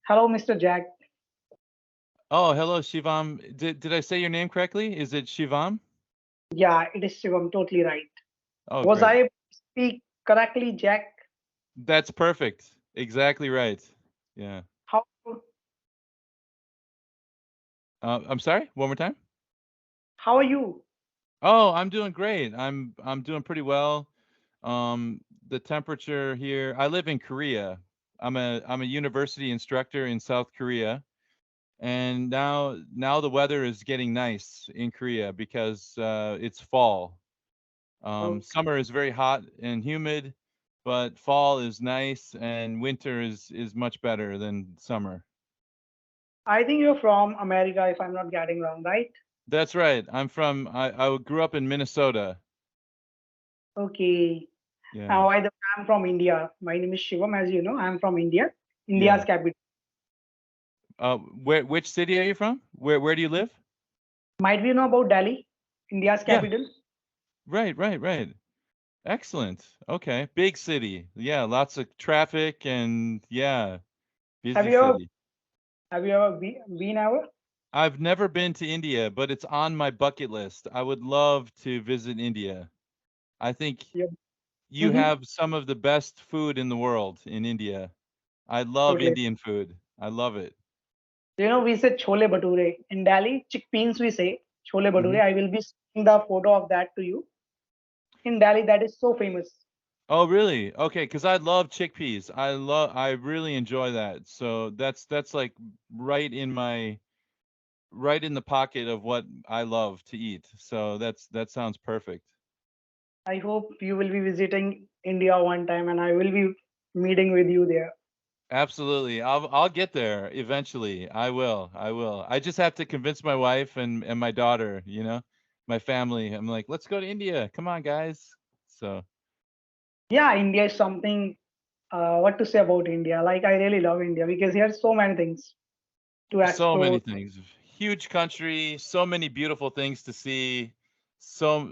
Hello, Mr. Jack. Oh, hello, Shivam. Did I say your name correctly? Is it Shivam? Yeah, it is Shivam, totally right. Oh, Was great. I speak correctly, Jack? That's perfect. Exactly right. Yeah. How I'm sorry. One more time. how are you? Oh, I'm doing great. I'm doing pretty well. Um, the temperature here. I live in Korea. I'm a university instructor in South Korea, and now the weather is getting nice in Korea because it's fall. Okay. Summer is very hot and humid, but fall is nice and winter is much better than summer. I think you're from America, if I'm not getting wrong, right? That's right. I grew up in Minnesota. Okay. Yeah. Now I'm from India. My name is Shivam, as you know. I'm from India, Yeah. India's capital. Which city are you from? Where do you live? Might we know about Delhi, India's Yeah. capital? Right, right, right. Excellent. Okay. Big city. Yeah, lots of traffic and yeah, Have busy you ever city. been ever? I've never been to India, but it's on my bucket list. I would love to visit India. I think Yeah. you Mm-hmm. have some of the best food in the world in India. I love Totally. Indian food. I love it. We say chole bhature. In Delhi, chickpeas we say chole bhature. Hmm. I will be sending the photo of that to you. In Delhi, that is so famous. Oh, really? Okay, because I love chickpeas. I really enjoy that. So that's like right in my right in the pocket of what I love to eat. So that sounds perfect. I hope you will be visiting India one time and I will be meeting with you there. Absolutely. I'll get there eventually. I will. I will. I just have to convince my wife and my daughter, my family. I'm like, "Let's go to India. Come on, guys." So, Yeah, India is something, what to say about India. Like, I really love India because here's so many things to so many explore. things. Huge country, so many beautiful things to see, so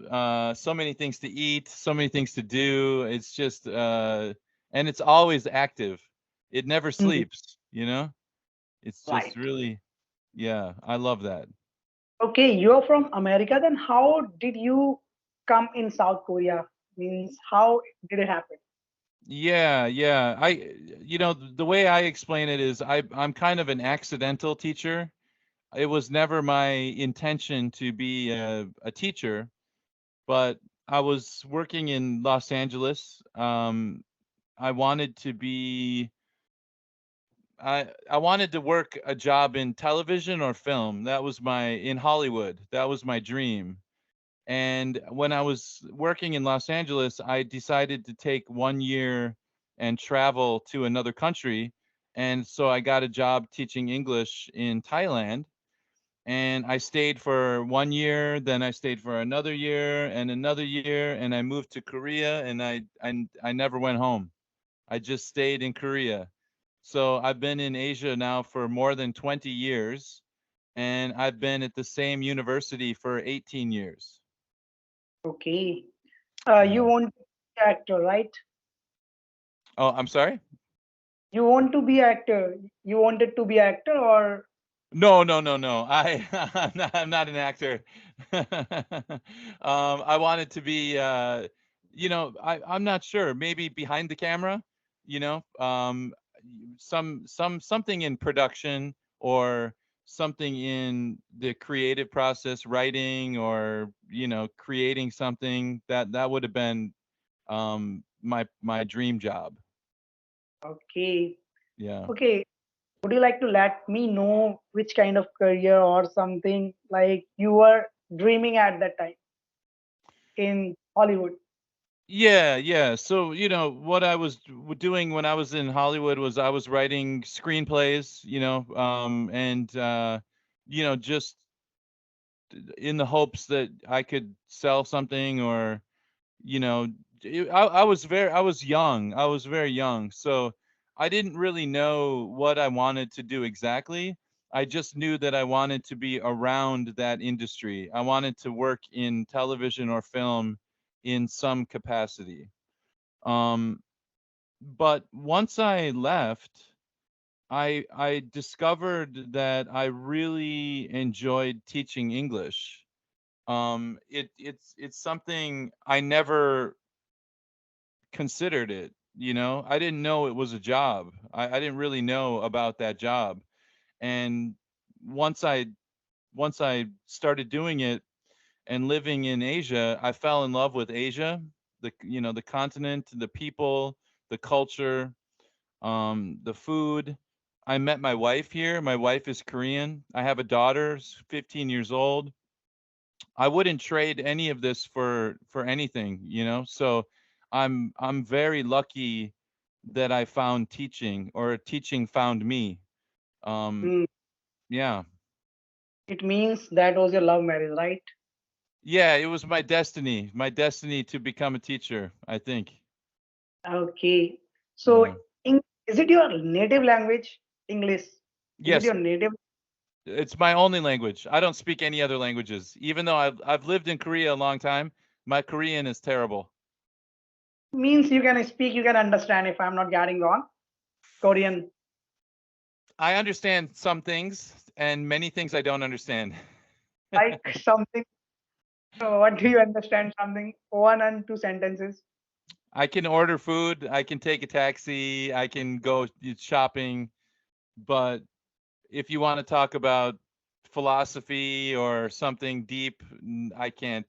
many things to eat, so many things to do. It's just and it's always active. It never Mhm. sleeps. It's just Right. really yeah, I love that. Okay, you're from America, then how did you come in South Korea? Means, how did it happen? Yeah, yeah. The way I explain it is I'm kind of an accidental teacher. It was never my intention to be a teacher, but I was working in Los Angeles. I wanted to be I wanted to work a job in television or film. That was my in Hollywood. That was my dream. And when I was working in Los Angeles, I decided to take 1 year and travel to another country. And so I got a job teaching English in Thailand. And I stayed for 1 year, then I stayed for another year, and I moved to Korea and I never went home. I just stayed in Korea. So I've been in Asia now for more than 20 years, and I've been at the same university for 18 years. Okay. You Yeah. want to be actor, right? Oh, I'm sorry? You want to be actor. You wanted to be actor, or No, no, no, no. I'm not an actor. I wanted to be, I'm not sure. Maybe behind the camera, you know, um, something in production or something in the creative process, writing or creating something that would have been my dream job. okay. Yeah. Okay. Would you like to let me know which kind of career or something like you were dreaming at that time in Hollywood? Yeah, yeah. So, what I was doing when I was in Hollywood was I was writing screenplays, and just in the hopes that I could sell something or, you know, I was young. I was very young. So I didn't really know what I wanted to do exactly. I just knew that I wanted to be around that industry. I wanted to work in television or film in some capacity. Um, but once I left, I discovered that I really enjoyed teaching English. It's something I never considered it, you know. I didn't know it was a job. I didn't really know about that job. And once I once I started doing it and living in Asia, I fell in love with Asia, the continent, the people, the culture, the food. I met my wife here. My wife is Korean. I have a daughter, 15 years old. I wouldn't trade any of this for anything, you know. So I'm very lucky that I found teaching, or teaching found me. Um, Hmm. yeah. It means that was your love marriage, right? Yeah, it was my destiny to become a teacher, I think. Okay. So, Yeah. is it your native language, English? Is it Yes, your native? it's my only language. I don't speak any other languages. Even though I've lived in Korea a long time, my Korean is terrible. Means you can speak, you can understand, if I'm not getting wrong. Korean, I understand some things and many things I don't understand. like something. What do you understand? Something, one and two sentences. I can order food, I can take a taxi, I can go shopping, but if you want to talk about philosophy or something deep, I can't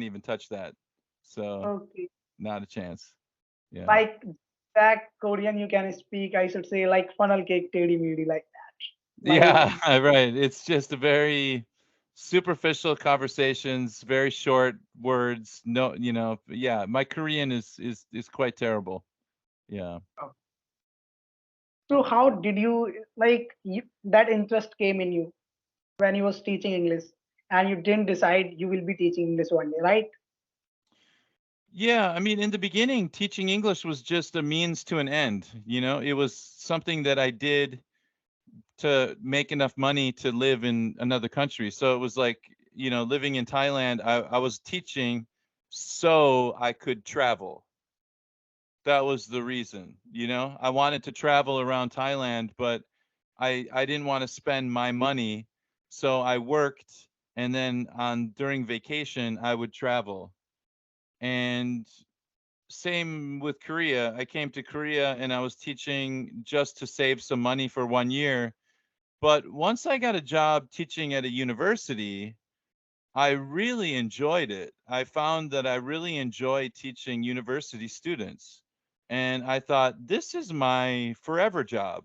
even touch that. So, Okay. not a chance. Yeah. Like that Korean you can speak, I should say, like funnel cake, teddy meaty, like that. Like, Yeah, right. It's just a very superficial conversations, very short words. No, yeah, my Korean is quite terrible. Yeah. so how did you, like, that interest came in you when you was teaching English, and you didn't decide you will be teaching English one day, right? Yeah, I mean, in the beginning, teaching English was just a means to an end, you know? It was something that I did to make enough money to live in another country. So it was like, living in Thailand, I was teaching so I could travel. That was the reason, you know? I wanted to travel around Thailand, but I didn't want to spend my money, so I worked, and then on during vacation I would travel. And same with Korea. I came to Korea and I was teaching just to save some money for 1 year. But once I got a job teaching at a university, I really enjoyed it. I found that I really enjoy teaching university students. And I thought, this is my forever job.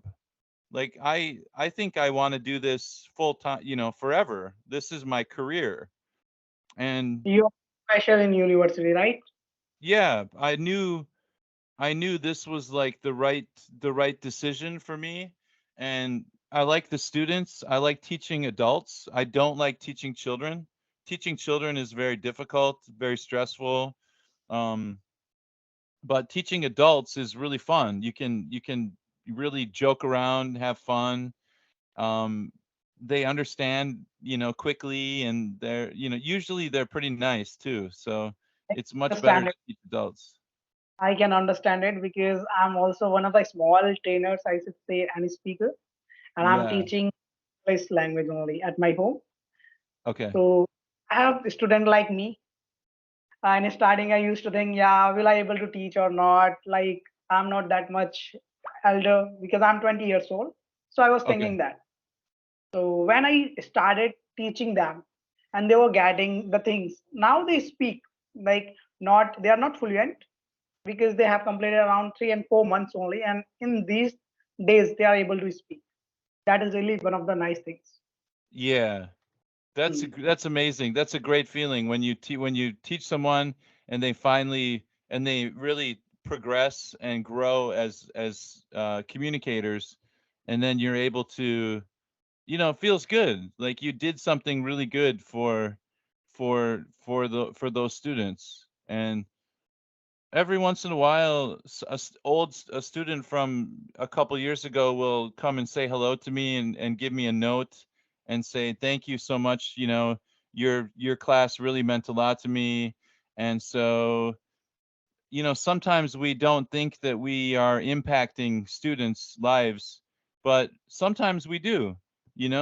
Like I think I want to do this full time, forever. This is my career. And You're special in university, right? yeah, I knew this was like the right decision for me. And I like the students. I like teaching adults. I don't like teaching children. Teaching children is very difficult, very stressful. Um, but teaching adults is really fun. You can really joke around, have fun. Um, they understand, quickly, and usually they're pretty nice too. So it's much better Understand to it. teach adults. I can understand it because I'm also one of the small trainers, I should say, and speaker, and I'm Yeah. teaching English language only at my home. Okay. So I have a student like me. And starting, I used to think, yeah, will I able to teach or not? Like, I'm not that much elder because I'm 20 years old. So I was Okay. thinking that. So when I started teaching them, and they were getting the things, now they speak like, not, they are not fluent because they have completed around 3 and 4 months only, and in these days they are able to speak. That is really one of the nice things. Yeah. Mm. That's amazing. That's a great feeling when you teach someone and they really progress and grow as communicators, and then you're able to, it feels good. Like you did something really good for those students. And every once in a while, a student from a couple years ago will come and say hello to me, and give me a note and say, "Thank you so much. Your class really meant a lot to me." And so, sometimes we don't think that we are impacting students' lives, but sometimes we do.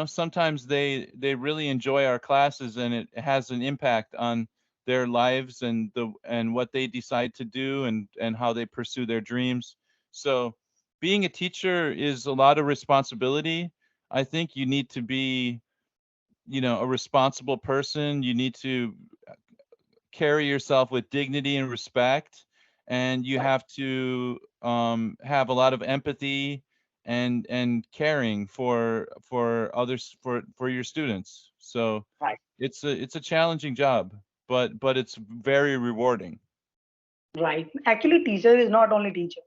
Sometimes they really enjoy our classes, and it has an impact on their lives and what they decide to do and how they pursue their dreams. So being a teacher is a lot of responsibility. I think you need to be, a responsible person. You need to carry yourself with dignity and respect, and you Right. have to have a lot of empathy and caring for others, for your students. So Right. it's a challenging job, but it's very rewarding. Right. Actually, teacher is not only teacher.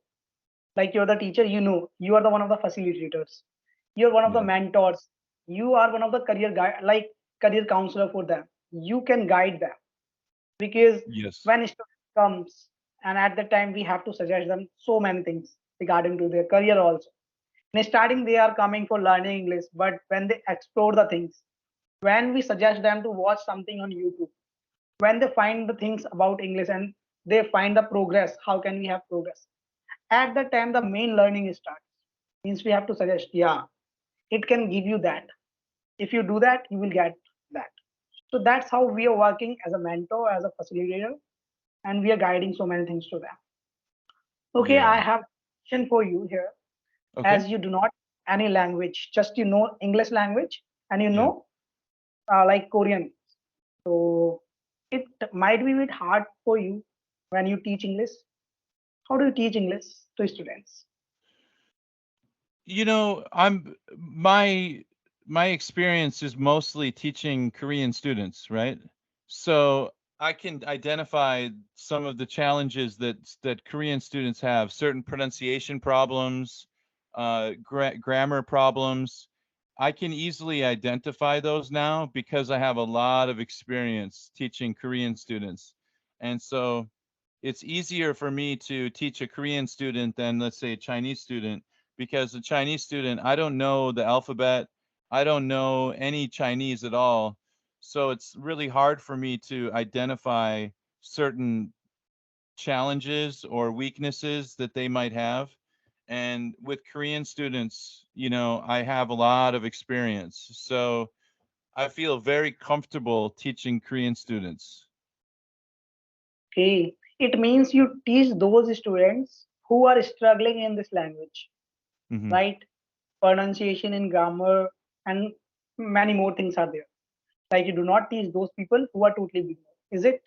Like you're the teacher, you are the one of the facilitators. You're one of the Yeah. mentors. You are one of the career guide, like career counselor for them. You can guide them because Yes. when student comes and at that time we have to suggest them so many things regarding to their career also. In starting, they are coming for learning English, but when they explore the things, when we suggest them to watch something on YouTube, when they find the things about English and they find the progress, how can we have progress? At that time, the main learning starts. Means we have to suggest, yeah, it can give you that. If you do that, you will get that. So that's how we are working as a mentor, as a facilitator, and we are guiding so many things to them. Okay, Yeah. I have a question for you here. Okay. As you do not any language, just English language and Yeah. like Korean. So it might be a bit hard for you when you teach English. How do you teach English to students? I'm my experience is mostly teaching Korean students, right? So I can identify some of the challenges that Korean students have, certain pronunciation problems, grammar problems. I can easily identify those now because I have a lot of experience teaching Korean students. And so it's easier for me to teach a Korean student than, let's say, a Chinese student, because a Chinese student, I don't know the alphabet. I don't know any Chinese at all. So it's really hard for me to identify certain challenges or weaknesses that they might have. And with Korean students, I have a lot of experience. So I feel very comfortable teaching Korean students. Okay, it means you teach those students who are struggling in this language, Hmm. right? Pronunciation and grammar and many more things are there. Like you do not teach those people who are totally beginner, is it?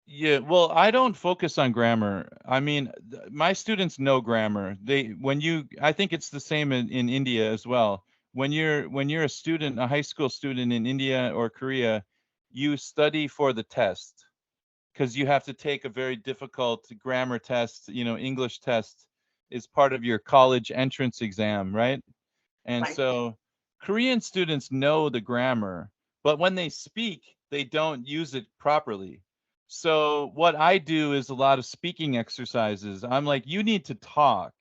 Yeah, well, I don't focus on grammar. I mean, my students know grammar. I think it's the same in India as well. When you're a student, a high school student in India or Korea, you study for the test because you have to take a very difficult grammar test. English test is part of your college entrance exam, right? And Right. so Korean students know the grammar, but when they speak, they don't use it properly. So what I do is a lot of speaking exercises. I'm like, you need to talk.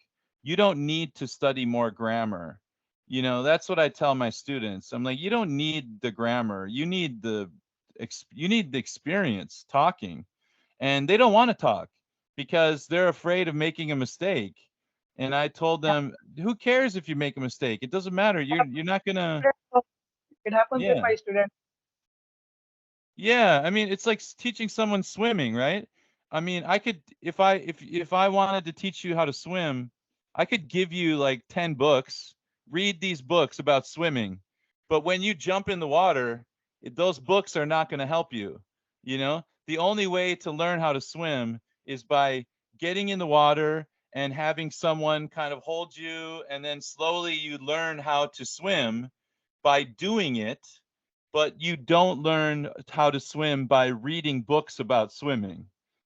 You don't need to study more grammar. That's what I tell my students. I'm like, you don't need the grammar. You need the experience talking. And they don't want to talk because they're afraid of making a mistake. And I told them, who cares if you make a mistake? It doesn't matter. You're not gonna. It happens with Yeah. my students. Yeah, I mean, it's like teaching someone swimming, right? I mean, I could, if I wanted to teach you how to swim, I could give you like 10 books, read these books about swimming. But when you jump in the water, those books are not going to help you. The only way to learn how to swim is by getting in the water and having someone kind of hold you, and then slowly you learn how to swim by doing it. But you don't learn how to swim by reading books about swimming.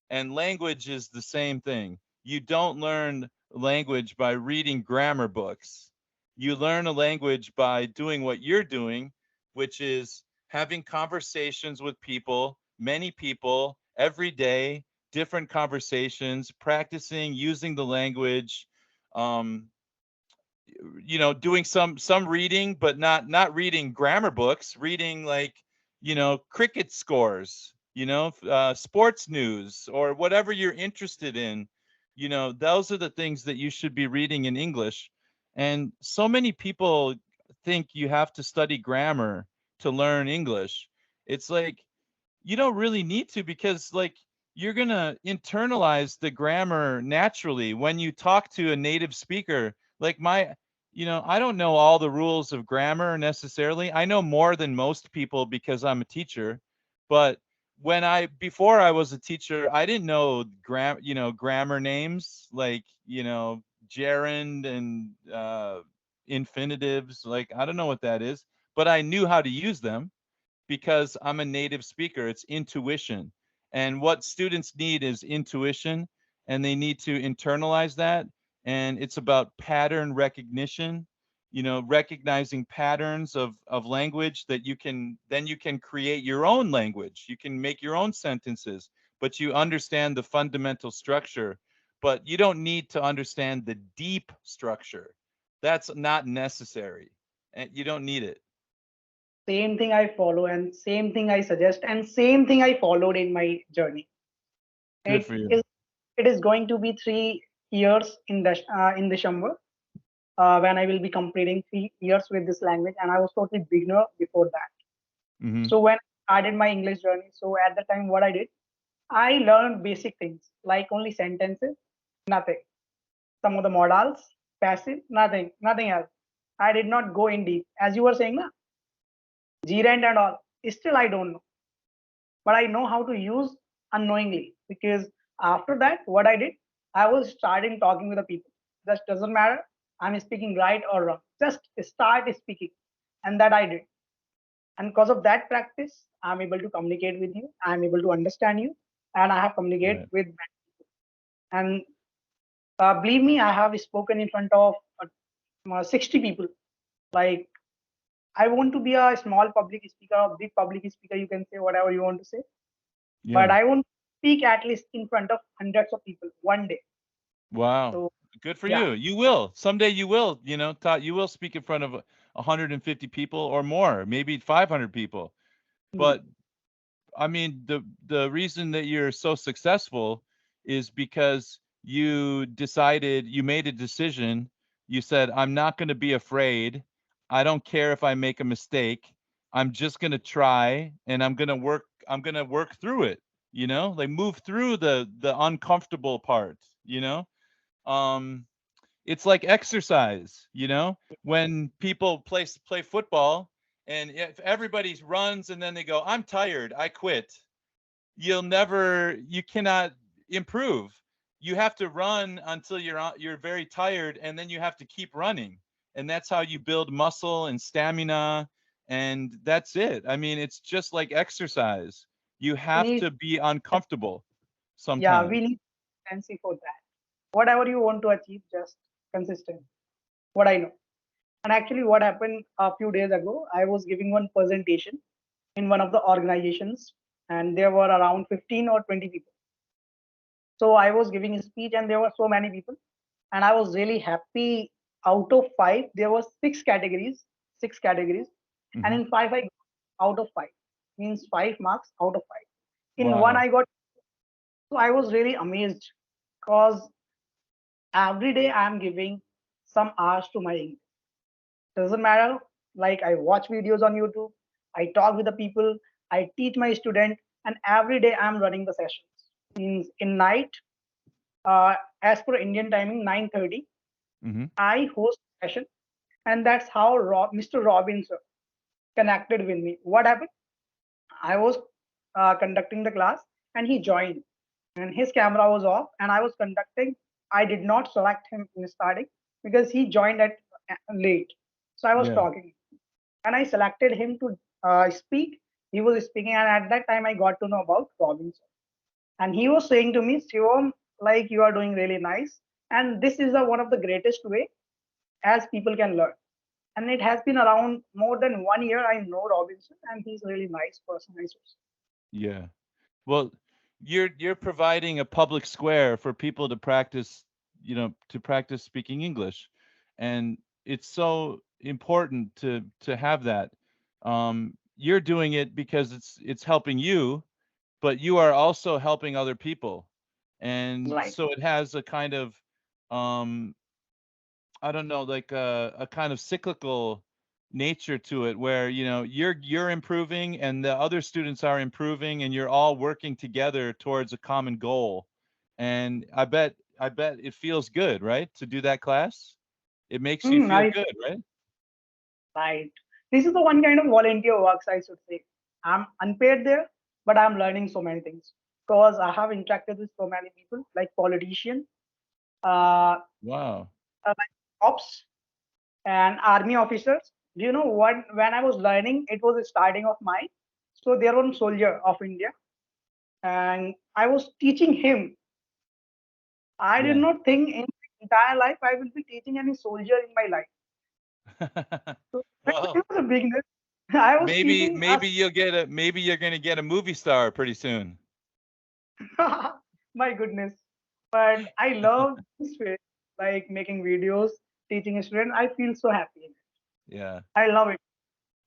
And language is the same thing. You don't learn language by reading grammar books. You learn a language by doing what you're doing, which is having conversations with people, many people, every day, different conversations, practicing using the language, um, doing some reading, but not reading grammar books, reading like, cricket scores, sports news, or whatever you're interested in. Those are the things that you should be reading in English. And so many people think you have to study grammar to learn English. It's like you don't really need to, because like you're going to internalize the grammar naturally when you talk to a native speaker. Like I don't know all the rules of grammar necessarily. I know more than most people because I'm a teacher, but before I was a teacher, I didn't know grammar names like, gerund and infinitives. Like, I don't know what that is, but I knew how to use them because I'm a native speaker. It's intuition. And what students need is intuition, and they need to internalize that. And it's about pattern recognition, recognizing patterns of language that you can create your own language. You can make your own sentences, but you understand the fundamental structure. But you don't need to understand the deep structure. That's not necessary. And you don't need it. Same thing I follow, and same thing I suggest, and same thing I followed in my journey. Good It for you. is it is going to be 3 years in December, when I will be completing 3 years with this language, and I was totally beginner before that. Hmm. So when I started my English journey, so at the time what I did, I learned basic things like only sentences, nothing. Some of the modals, passive, nothing else. I did not go in deep. As you were saying, na, gerund and all. Still, I don't know, but I know how to use unknowingly, because after that, what I did, I was starting talking with the people. Just doesn't matter. I'm speaking right or wrong. Just start speaking, and that I did. And because of that practice, I'm able to communicate with you. I'm able to understand you, and I have communicated Right. with. And believe me, I have spoken in front of 60 people. Like, I want to be a small public speaker or big public speaker. You can say whatever you want to say, but Yeah. I want to speak at least in front of hundreds of people one day. Wow. So Good for yeah. you. You will. Someday you will, Todd, you will speak in front of 150 people or more, maybe 500 people. Hmm. But I mean, the reason that you're so successful is because you made a decision. You said, I'm not going to be afraid. I don't care if I make a mistake. I'm just going to try, and I'm going to work through it, like move through the uncomfortable part, um it's like exercise, when people play football, and if everybody runs and then they go, I'm tired, I quit, you cannot improve. You have to run until you're very tired, and then you have to keep running, and that's how you build muscle and stamina, and that's it. I mean, it's just like exercise. You We have need, to be uncomfortable yeah, sometimes. we need consistency for that. Whatever you want to achieve, just consistent. What I know. And actually, what happened a few days ago, I was giving one presentation in one of the organizations, and there were around 15 or 20 people. So I was giving a speech, and there were so many people, and I was really happy. Out of five, there were six categories, and Hmm. in five I got out of five, means 5 marks out of five. In one Wow. I got, so I was really amazed, because every day I'm giving some hours to my English. Doesn't matter. Like, I watch videos on YouTube, I talk with the people, I teach my student, and every day I'm running the sessions. Means in night, as per Indian timing, 9:30, Hmm. I host a session, and that's how Mr. Robbins connected with me. What happened? I was conducting the class, and he joined, and his camera was off, and I was conducting. I did not select him in starting because he joined at late, so I was Yeah. talking, and I selected him to speak. He was speaking, and at that time, I got to know about Robbins, and he was saying to me, Shivam, like, you are doing really nice, and this is the one of the greatest way as people can learn. And it has been around more than 1 year. I know Robinson, and he's a really nice person. I suppose. Yeah. Well, you're providing a public square for people to practice speaking English, and it's so important to have that. You're doing it because it's helping you, but you are also helping other people, and Right. so it has a kind of um, I don't know, like a kind of cyclical nature to it where, you're improving and the other students are improving and you're all working together towards a common goal. And I bet it feels good, right? To do that class. It makes you feel I good, right? right. This is the one kind of volunteer works I should say. I'm unpaid there, but I'm learning so many things because I have interacted with so many people like politicians, uh, Wow. like cops, and army officers. Do you know what? When I was learning, it was the starting of mine. So there was one soldier of India, and I was teaching him. I did Yeah. not think in my entire life I will be teaching any soldier in my life. So Well, it was a bigness. I was maybe teaching us. maybe you're gonna get a movie star pretty soon. My goodness. But I love this way, like making videos, teaching a student. I feel so happy in it. Yeah, I love it.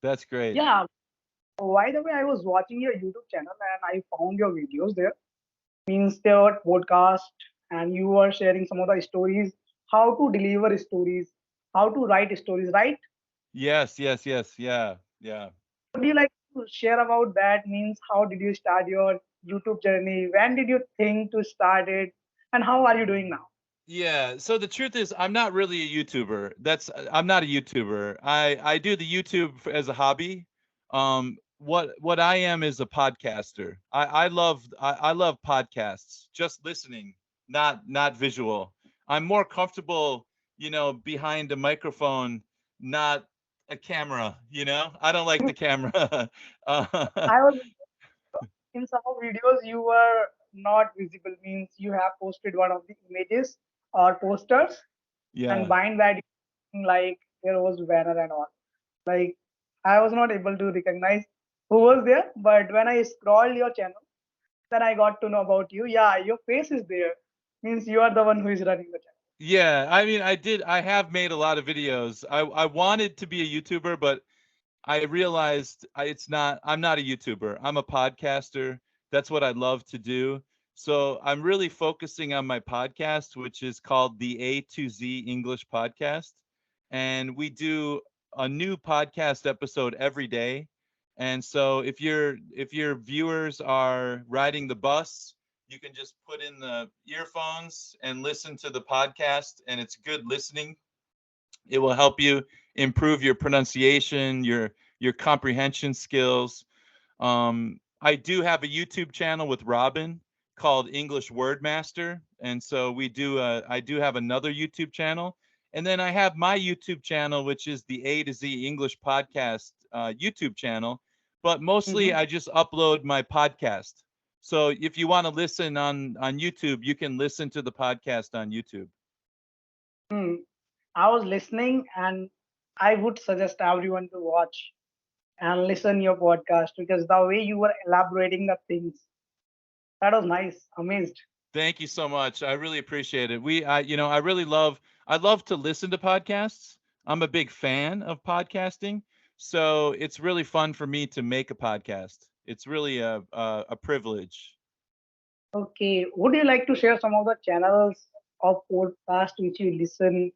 that's great. Yeah. By the way, I was watching your YouTube channel and I found your videos there. Means there podcast and you were sharing some of the stories, how to deliver stories, how to write stories, right? Yes, yes, yes. Yeah, yeah. Would you like to share about that? Means how did you start your YouTube journey? When did you think to start it? And how are you doing now? Yeah, so the truth is I'm not really a YouTuber. I'm not a YouTuber. I do the YouTube as a hobby. What I am is a podcaster. I love podcasts, just listening, not visual. I'm more comfortable, behind a microphone, not a camera, I don't like the camera. uh, I was in some of videos you were not visible means you have posted one of the images or posters and yeah. behind that like there was banner and all. Like I was not able to recognize who was there, but when I scrolled your channel, then I got to know about you. Yeah, your face is there. Means you are the one who is running the channel. Yeah, I mean, I have made a lot of videos. I wanted to be a YouTuber, but I realized I'm not a YouTuber. I'm a podcaster. That's what I love to do. So I'm really focusing on my podcast, which is called the A to Z English Podcast. And we do a new podcast episode every day. And so if your viewers are riding the bus, you can just put in the earphones and listen to the podcast, and it's good listening. It will help you improve your pronunciation, your comprehension skills. I do have a YouTube channel with Robin called English Word Master, and so I do have another YouTube channel, and then I have my YouTube channel, which is the A to Z English Podcast YouTube channel. But mostly, Mhm. I just upload my podcast. So if you want to listen on YouTube, you can listen to the podcast on YouTube. Hmm. I was listening and I would suggest everyone to watch and listen your podcast because the way you were elaborating the things, that was nice. Amazed. Thank you so much. I really appreciate it. I love to listen to podcasts. I'm a big fan of podcasting. So it's really fun for me to make a podcast. It's really a privilege. Okay. Would you like to share some of the channels of podcast which you listen?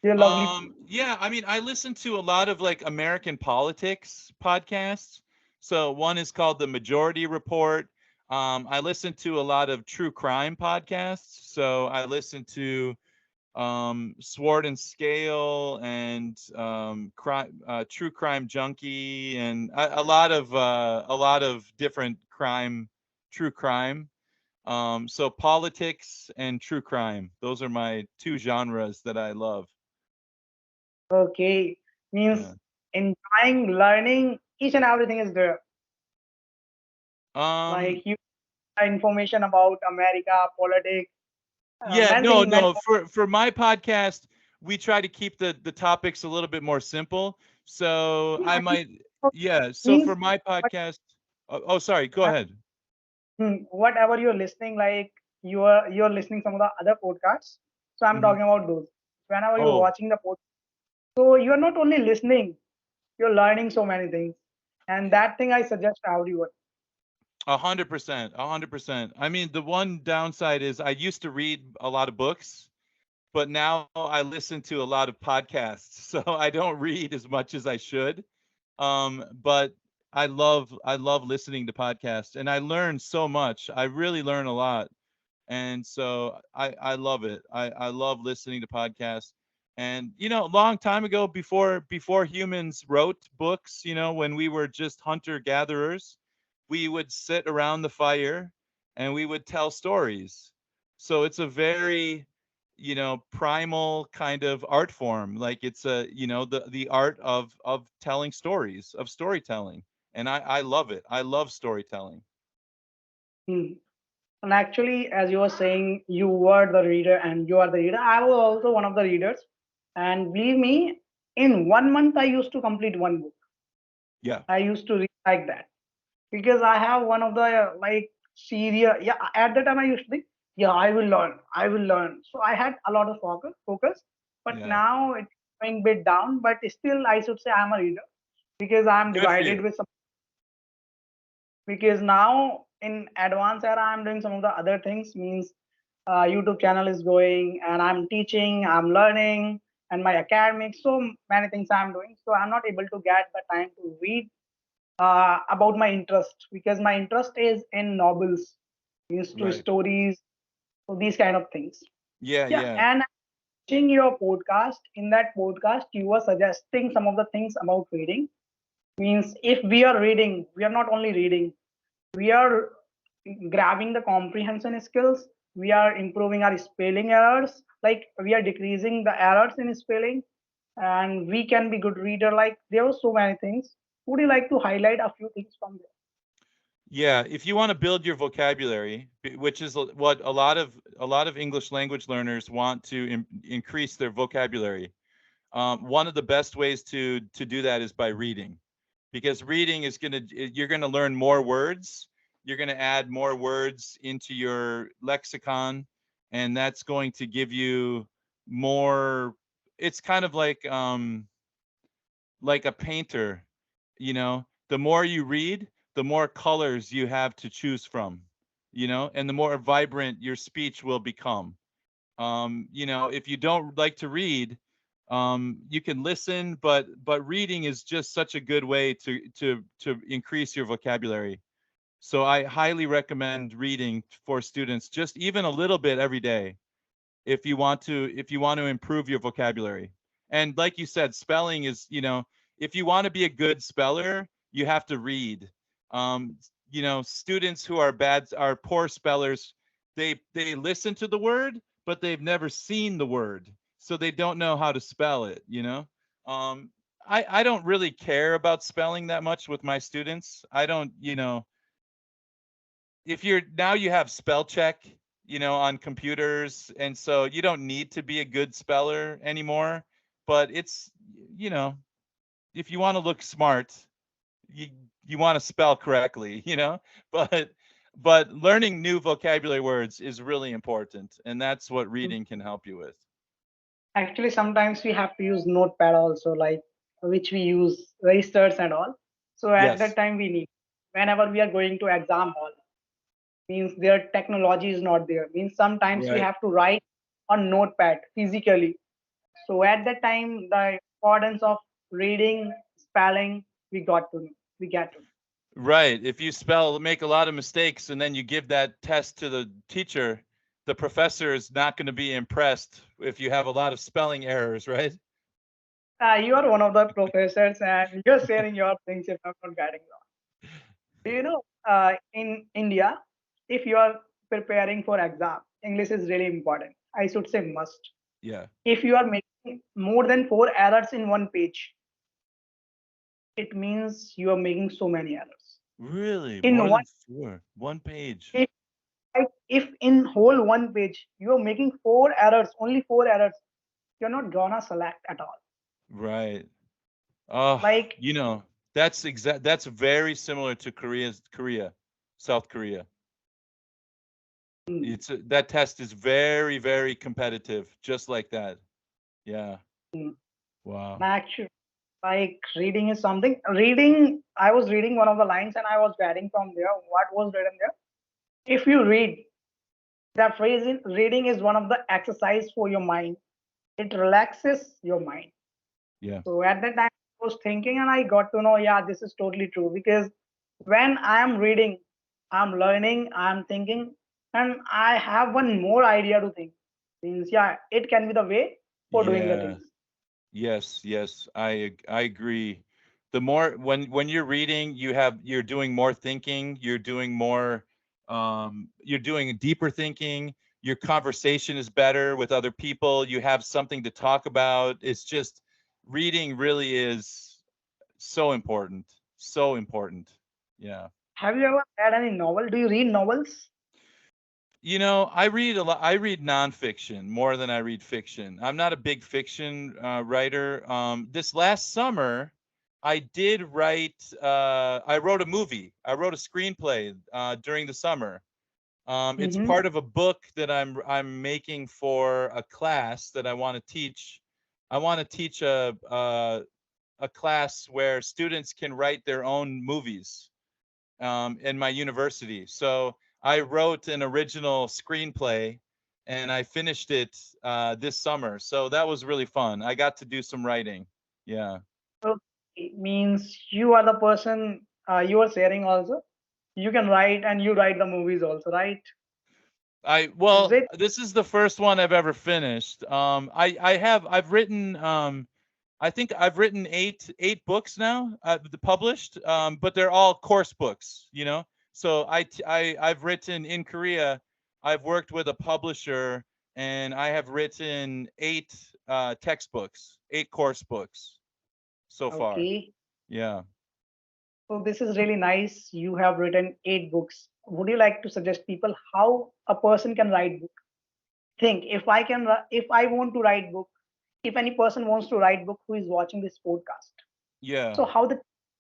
Your lovely. Yeah, I mean, I listen to a lot of like American politics podcasts. So one is called The Majority Report. I listen to a lot of true crime podcasts. So I listen to Sword and Scale and True Crime Junkie and a lot of different true crime. So politics and true crime. Those are my two genres that I love. Okay. Means Yeah. enjoying learning each and everything is there. Um, Like you information about America, politics, yeah, many no, things, many no. For my podcast, we try to keep the topics a little bit more simple. So I might, yeah. So means for my podcast, sorry, go ahead. whatever you're listening, like you're listening some of the other podcasts. So I'm Mhm. talking about those. Whenever you're Oh, watching the podcast, so you're not only listening, you're learning so many things. And that thing I suggest to everyone. 100%, 100%. I mean, the one downside is I used to read a lot of books, but now I listen to a lot of podcasts, so I don't read as much as I should. But I love listening to podcasts, and I learn so much. I really learn a lot, and so I love it. I love listening to podcasts. And a long time ago, before humans wrote books, when we were just hunter gatherers, we would sit around the fire and we would tell stories. So it's a very primal kind of art form. Like it's the art of telling stories, of storytelling. And I love it. I love storytelling. Hmm. And actually, as you were saying, you were the reader and you are the reader. I was also one of the readers. And believe me, in 1 month, I used to complete one book. Yeah. I used to read like that because I have one of the like serious. Yeah, at the time I used to think, yeah, I will learn. So I had a lot of focus. But Yeah. now it's going bit down. But still, I should say I'm a reader because I'm Good for you. divided with some. Because now in advanced era I'm doing some of the other things, means YouTube channel is going and I'm teaching, I'm learning, and my academics, so many things I'm doing, so I'm not able to get the time to read about my interest, because my interest is in novels, means to Right. stories, so these kind of things. Yeah, Yeah, yeah. and watching your podcast, in that podcast you were suggesting some of the things about reading, means if we are reading, we are not only reading, we are grabbing the comprehension skills, we are improving our spelling errors, like we are decreasing the errors in spelling, and we can be good reader. Like there are so many things. Would you like to highlight a few things from there? Yeah, if you want to build your vocabulary, which is what a lot of English language learners want to increase their vocabulary. One of the best ways to do that is by reading, because reading is you're gonna learn more words. You're gonna add more words into your lexicon, and that's going to give you more. It's kind of like a painter. The more you read, the more colors you have to choose from. And the more vibrant your speech will become. If you don't like to read, you can listen, but reading is just such a good way to increase your vocabulary. So I highly recommend reading for students, just even a little bit every day, if you want to improve your vocabulary. And like you said, spelling is, if you want to be a good speller, you have to read. Students who are poor spellers, they listen to the word, but they've never seen the word, so they don't know how to spell it. Um, I don't really care about spelling that much with my students. I don't, if you're now you have spell check, on computers, and so you don't need to be a good speller anymore. But it's, you know, if you want to look smart, you you want to spell correctly, But learning new vocabulary words is really important, and that's what reading can help you with. Actually, sometimes we have to use notepad also, like which we use registers and all. So at that Yes. time we need, whenever we are going to exam hall, means their technology is not there, means sometimes we Right. have to write on notepad physically. So at that time, the importance of reading, spelling, we get to know. Right. If you make a lot of mistakes and then you give that test to the teacher, the professor is not going to be impressed if you have a lot of spelling errors, right? You are one of the professors and you're sharing your things if I'm not getting wrong. Do you know, in India, if you are preparing for exam, English is really important. I should say must. Yeah. If you are making more than 4 errors in one page, it means you are making so many errors. Really? In More one, than four? One page? if if in whole one page you are making 4 errors, only 4 errors, you're not gonna select at all. Right. Oh, Like, that's very similar to Korea, South Korea. mm, That test is very, very competitive, just like that. Yeah. mm, Wow. actually, like reading is something. Reading, I was reading one of the lines and I was getting from there what was written there. If you read, that phrase in reading is one of the exercise for your mind. it relaxes your mind. Yeah. So at that time, I was thinking, and I got to know, yeah, this is totally true. Because when I am reading, I'm learning, I'm thinking, and I have one more idea to think. Means, yeah, it can be the way for doing the Yeah. things. Yes, yes, I agree. The more when you're reading, you're doing more thinking, you're doing more you're doing deeper thinking, your conversation is better with other people, you have something to talk about. It's just reading really is so important. So important. Yeah. Have you ever read any novel? Do you read novels? You know, I read a lot. I read nonfiction more than I read fiction. I'm not a big fiction writer. This last summer, I did write. I wrote a movie. I wrote a screenplay during the summer. It's Mm-hmm. part of a book that I'm making for a class that I want to teach. I want to teach a class where students can write their own movies in my university. So I wrote an original screenplay and I finished it this summer. So that was really fun. I got to do some writing. Yeah. Okay, means you are the person you are sharing also. You can write and you write the movies also, right? Is Well, it? this is the first one I've ever finished. I've written I think I've written eight books now, published, but they're all course books, you know. So I've written in Korea. I've worked with a publisher, and I have written eight textbooks, eight course books so far. Okay. Yeah. So this is really nice. You have written 8 books. Would you like to suggest people how a person can write book? Think if I can, if I want to write book, if any person wants to write book who is watching this podcast, Yeah. so how they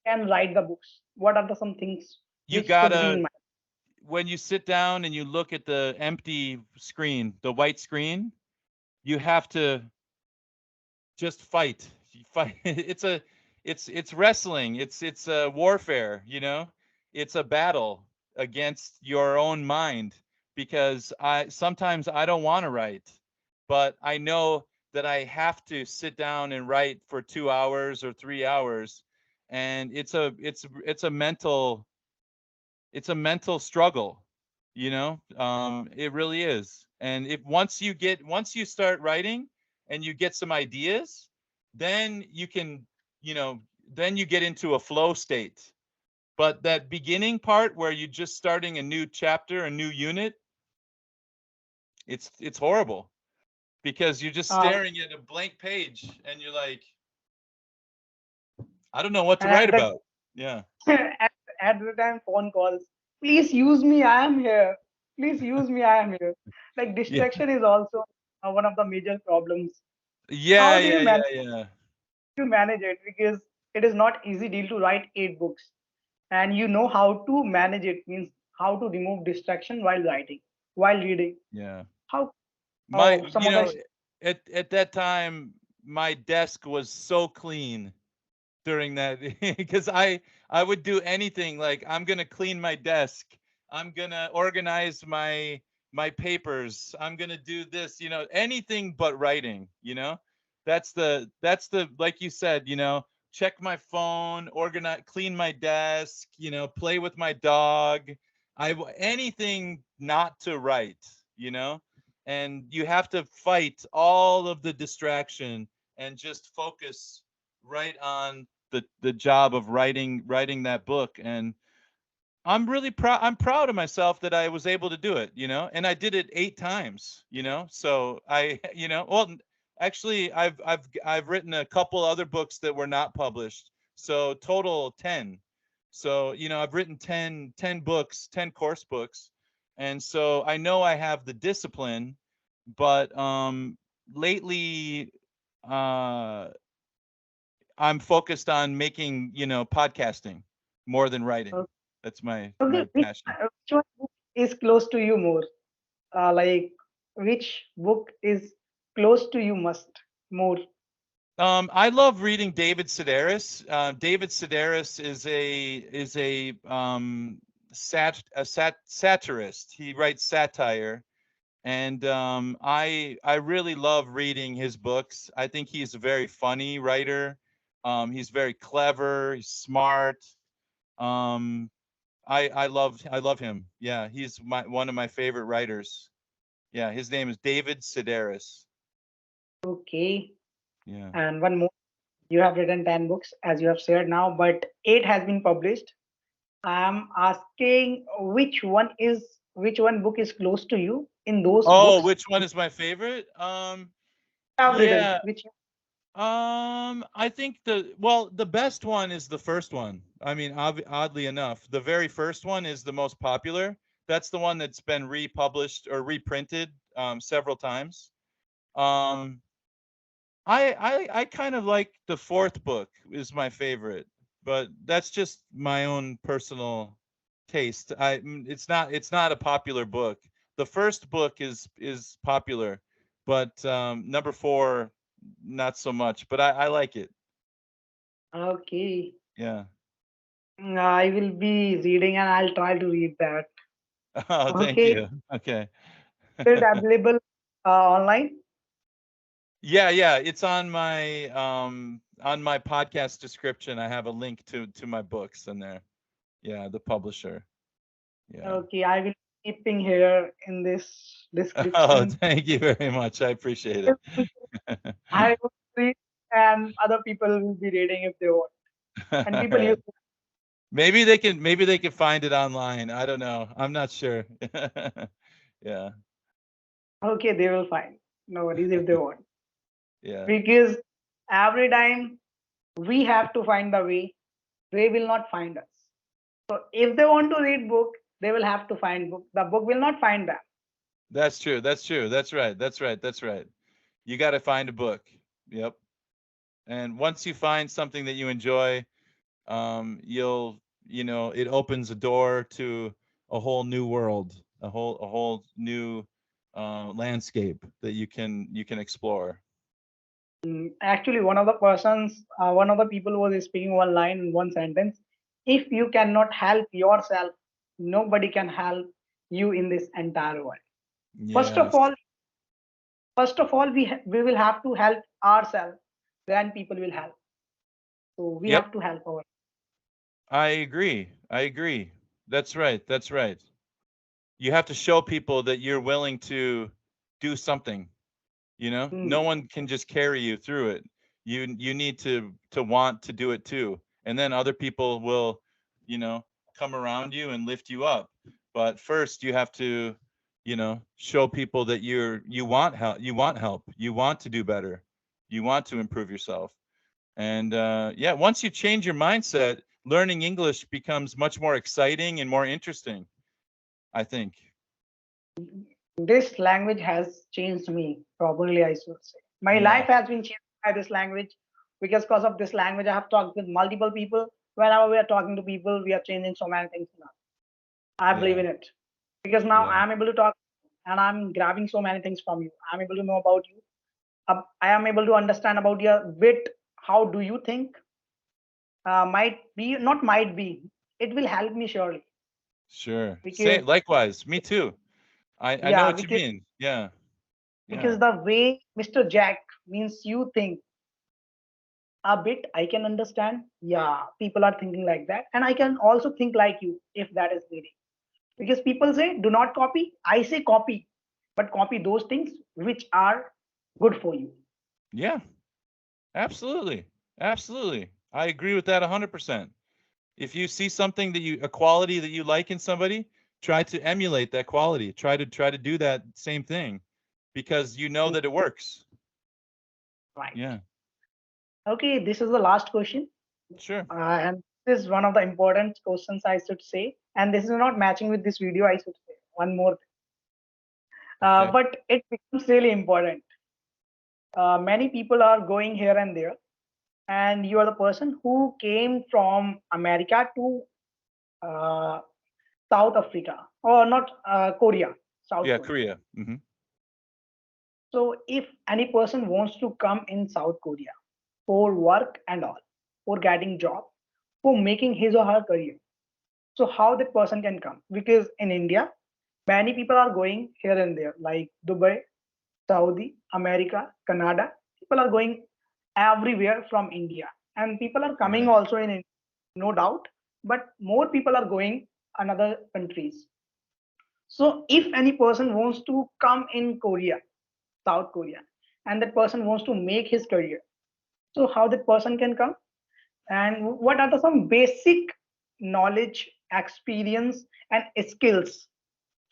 can write the books? What are the some things You which should be in gotta mind? when you sit down and you look at the empty screen, the white screen, you have to just fight. You fight. It's wrestling. It's a warfare, you know? It's a battle against your own mind because I sometimes I don't want to write, but I know that I have to sit down and write for 2 hours or 3 hours, and it's a mental struggle, you know? It really is. And if once you start writing and you get some ideas, then you can, you know, then you get into a flow state. But that beginning part where you're just starting a new chapter, a new unit, it's horrible because you're just Um, staring at a blank page and you're like, I don't know what to and write at that about. Yeah. at, at the time phone calls, please use me. I am here. Please use me. I am here. Like Yeah. distraction is also one of the major problems. Yeah, How do yeah, you yeah, manage yeah. to manage it? Because it is not easy deal to write 8 books, and you know how to manage it. Means how to remove distraction while writing, while reading. Yeah. How My some you of the know at that time my desk was so clean during that because I would do anything like I'm gonna clean my desk, I'm gonna organize my papers, I'm gonna do this, you know, anything but writing, you know. That's the like you said, you know, check my phone, organize, clean my desk, you know, play with my dog. Anything not to write, you know. And you have to fight all of the distraction and just focus right on the job of writing that book. And I'm proud of myself that I was able to do it, you know. And I did it 8 times, you know. So I you know, well, actually I've written a couple other books that were not published, so total 10. So you know, I've written 10 books, 10 course books. And so I know I have the discipline, but lately uh I'm focused on making, you know, podcasting more than writing. That's okay, my passion. which one book is close to you more? Like which book is close to you most more? I love reading David Sedaris. David Sedaris is a satirist. He writes satire, And I really love reading his books. I think he's a very funny writer. He's very clever. He's smart. Um, I love him. Yeah, he's one of my favorite writers. Yeah, his name is David Sedaris. Okay. Yeah. And one more. You have written 10 books, as you have said now, but 8 has been published. I'm asking which one book is close to you in those Oh, books which one is my favorite? you have written, Yeah. which I think the best one is the first one. I mean, oddly enough, the very first one is the most popular. That's the one that's been republished or reprinted several times. Um, I kind of like the fourth book is my favorite, but that's just my own personal taste. It's not a popular book. The first book is popular, but number four not so much. But I like it. okay. Yeah. I will be reading and I'll try to read that. Oh, thank Okay. you. Okay. Is it available online? Yeah, yeah. It's on my podcast description. I have a link to my books in there. Yeah, the publisher. Yeah. Okay, I will be keeping here in this Oh, description. thank you very much. I appreciate it. I will read and other people will be reading if they want. And All people use right. Maybe they can find it online. I don't know. I'm not sure. Yeah. okay, they will find. No worries if they want. Yeah. Because every time we have to find the way, they will not find us. So if they want to read book, they will have to find book. The book will not find them. That's true. That's true. That's right. That's right. That's right. You got to find a book. Yep. And once you find something that you enjoy, it opens a door to a whole new world, a whole new landscape that you can explore. Actually, one of the people was speaking one line in one sentence. If you cannot help yourself, nobody can help you in this entire world. First of Yes. all, we will have to help ourselves. Then people will help. So we Yep. have to help our. I agree. I agree. That's right. That's right. You have to show people that you're willing to do something. No Mm, one can just carry you through it. You need to want to do it too, and then other people will, you know, come around you and lift you up. But first, you have to, show people that you want help. You want to do better. You want to improve yourself. And yeah, once you change your mindset, learning English becomes much more exciting and more interesting, I think. this language has changed me. Probably I should say my Yeah. life has been changed by this language because of this language I have talked with multiple people. Whenever we are talking to people, we are changing so many things now. I believe Yeah. in it because now Yeah. I'm able to talk and I'm grabbing so many things from you. I'm able to know about you. I am able to understand about your bit. How do you think? Might be, not might be. It will help me surely Sure. because Same. Likewise. Me too. I know yeah, what you mean. Yeah. because Yeah. the way Mr. Jack means you think a bit, I can understand. Yeah, people are thinking like that, and I can also think like you if that is needed. Because people say do not copy. I say copy, but copy those things which are good for you. Yeah. Absolutely. Absolutely. I agree with that 100%. If you see something a quality that you like in somebody, try to emulate that quality. Try to do that same thing because you know Mm, that it works. right. Yeah. Okay, this is the last question. Sure. And this is one of the important questions I should say. And this is not matching with this video, I should say. One more. Okay. But it becomes really important. Many people are going here and there, and you are the person who came from America to uh, South Africa, or not Korea, South Yeah, Korea. Korea. Hmm. So if any person wants to come in South Korea for work and all, for getting job, for making his or her career, so how that person can come? Because in India, Many people are going here and there, like Dubai, Saudi, America, Canada. People are going everywhere from India, and people are coming Right. also in India, no doubt. But more people are going another countries. So if any person wants to come in Korea, South Korea, and that person wants to make his career, so how that person can come, and what are the some basic knowledge, experience, and skills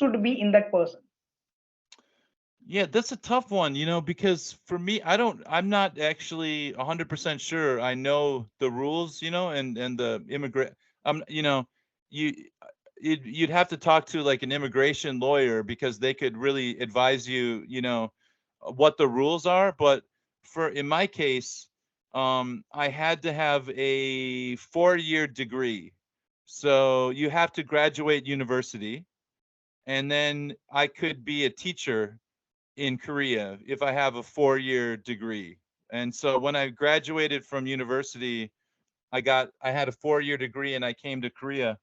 should be in that person? Yeah, that's a tough one, because for me, I'm not actually 100% sure I know the rules, and the immigrant, you, you'd have to talk to like an immigration lawyer because they could really advise you, what the rules are. But in my case, I had to have a 4-year degree. So you have to graduate university, and then I could be a teacher in Korea if I have a 4-year degree. And so when I graduated from university, I had a 4-year degree and I came to Korea.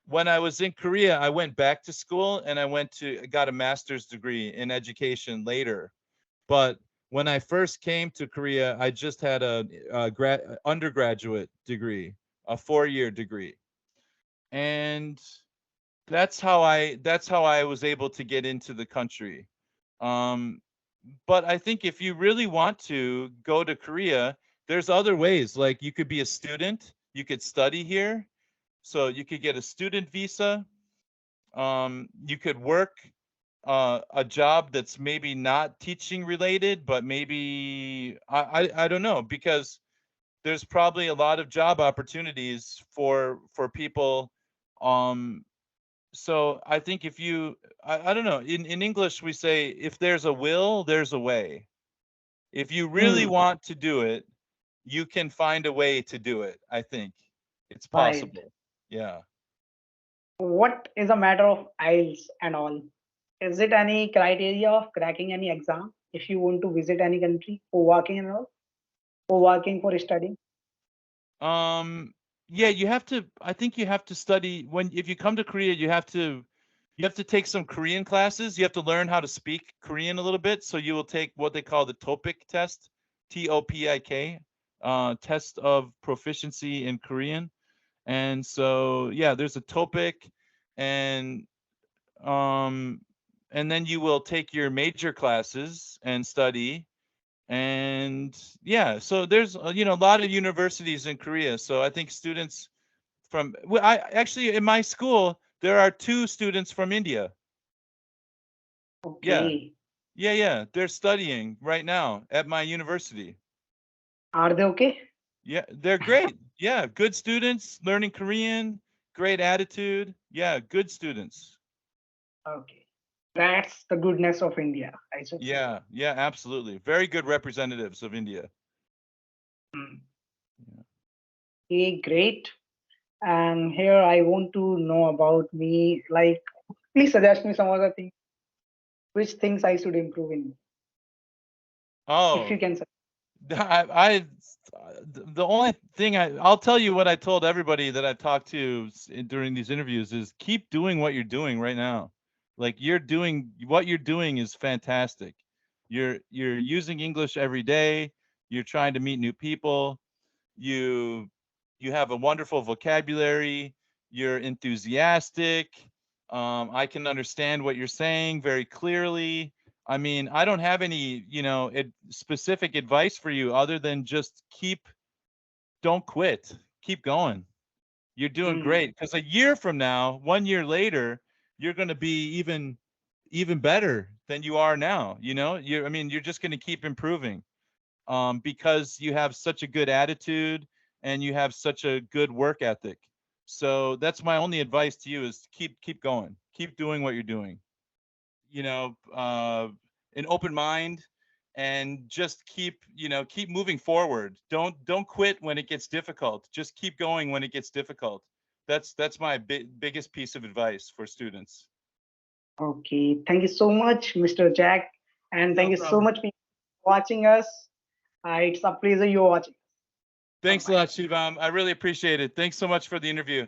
When I was in Korea, I went back to school and I got a master's degree in education later. But when I first came to Korea, I just had a undergraduate degree, a 4-year degree. And that's how I was able to get into the country. Um, but I think if you really want to go to Korea, there's other ways. Like you could be a student, you could study here. So you could get a student visa. You could work a job that's maybe not teaching related, but maybe I don't know, because there's probably a lot of job opportunities for people. Um, so I think if you I don't know, in English we say if there's a will, there's a way. If you really Hmm, want to do it, you can find a way to do it. I think it's right. possible. Yeah. What is a matter of IELTS and all? Is it any criteria of cracking any exam if you want to visit any country for working and all, for working for studying? Um yeah, I think you have to study if you come to Korea, you have to take some Korean classes. You have to learn how to speak Korean a little bit, so you will take what they call the TOPIK test, TOPIK, test of proficiency in Korean. And so, yeah, there's a TOPIK, and um, and then you will take your major classes and study. And yeah, so there's a lot of universities in Korea. So I think students I actually, in my school there are 2 students from India. Yeah, Okay. yeah, they're studying right now at my university. Are they okay? Yeah, they're great. Yeah, good students, learning Korean, great attitude. Yeah, good students. Okay. That's the goodness of India, I should say. Yeah, absolutely. Very good representatives of India. Hmm. Yeah. Okay, great. And here I want to know about me. Like, please suggest me some other things. Which things I should improve in, if Oh, you can. I the only thing I'll tell you what I told everybody that I talked to during these interviews is keep doing what you're doing right now. Like what you're doing is fantastic. You're using English every day. You're trying to meet new people. You you have a wonderful vocabulary. You're enthusiastic. I can understand what you're saying very clearly. I mean, I don't have any, specific advice for you other than just don't quit, keep going. You're doing Hmm. great, because a year from now, 1 year later, you're going to be even better than you are now. You're just going to keep improving, because you have such a good attitude and you have such a good work ethic. So that's my only advice to you, is keep going, keep doing what you're doing. An open mind, and just keep moving forward. Don't quit when it gets difficult. Just keep going when it gets difficult. That's my biggest piece of advice for students. Okay. Thank you so much, Mr. Jack. And No thank you so problem. much for watching us. It's a pleasure you're watching. Bye Thanks a bye. lot, Shivam. I really appreciate it. Thanks so much for the interview.